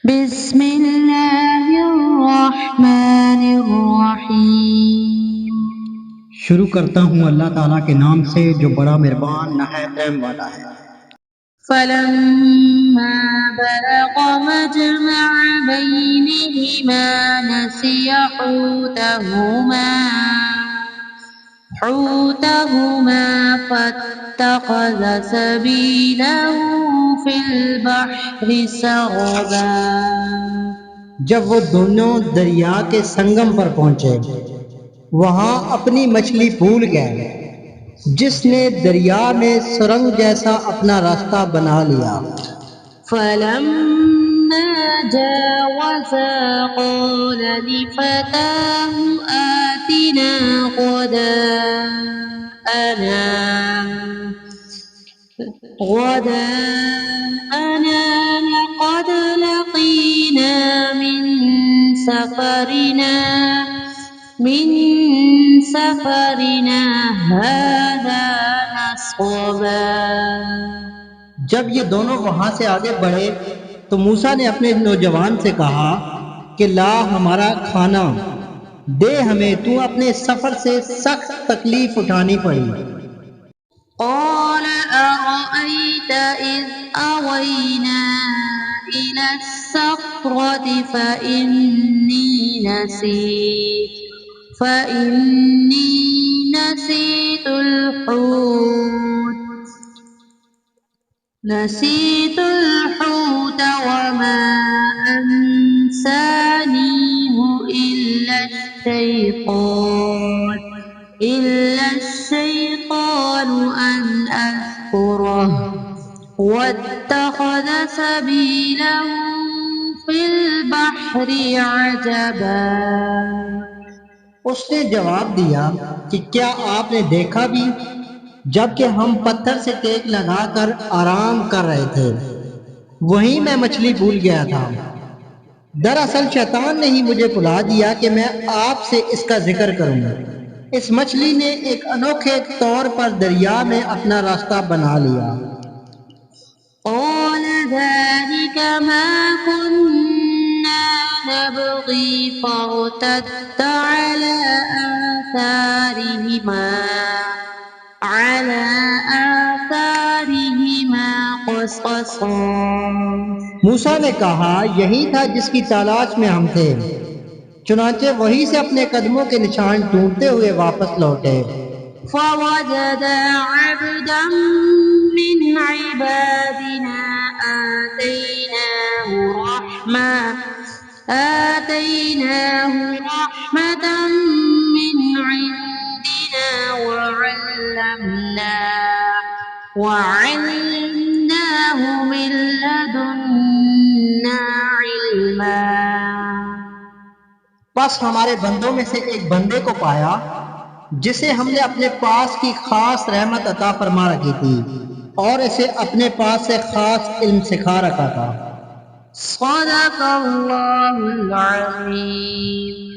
بسم اللہ الرحمن الرحیم۔ شروع کرتا ہوں اللہ تعالیٰ کے نام سے جو بڑا مہربان نہایت رحم والا ہے۔ فلما بلغ مجمع بینہما نسیا حوتهما فاتخذ سبیلہ فی البحر سربا۔ جب وہ دونوں دریا کے سنگم پر پہنچے وہاں اپنی مچھلی بھول گئے جس نے دریا میں سرنگ جیسا اپنا راستہ بنا لیا۔ فلما جاوزا قال لفتاه آتنا غداءنا لقد لقينا من سفرنا هذا نصبا۔ جب یہ دونوں وہاں سے آگے بڑھے تو موسیٰ نے اپنے نوجوان سے کہا کہ لا ہمارا کھانا دے ہمیں، تو اپنے سفر سے سخت تکلیف اٹھانی پڑی۔ قال أرأيت إذ أوينا إلى الصخرة فإني نسيت الحوت وما أنسانيه إلا الشيطان أن أذكره واتخذ سبيله في البحر عجبا۔ اس نے جواب دیا کہ کیا آپ نے دیکھا بھی جبکہ ہم پتھر سے ٹیک لگا کر آرام کر رہے تھے وہیں میں مچھلی بھول گیا تھا۔ دراصل شیطان نے ہی مجھے بلا دیا کہ میں آپ سے اس کا ذکر کروں۔ اس مچھلی نے ایک انوکھے طور پر دریا میں اپنا راستہ بنا لیا۔ قال ذلك ما كنا نبغي فارتد على آثارهما قصصا۔ موسیٰ نے کہا یہی تھا جس کی تلاش میں ہم تھے، چنانچہ وہی سے اپنے قدموں کے نشان ڈھونڈتے ہوئے واپس لوٹے۔ فوجد عبدا من عبادنا آتيناه رحمة من عندنا وعلمناه من لدنا علما۔ بس ہمارے بندوں میں سے ایک بندے کو پایا جسے ہم نے اپنے پاس کی خاص رحمت عطا فرما رکھی تھی اور اسے اپنے پاس سے خاص علم سکھا رکھا تھا۔ صدق اللہ العظیم۔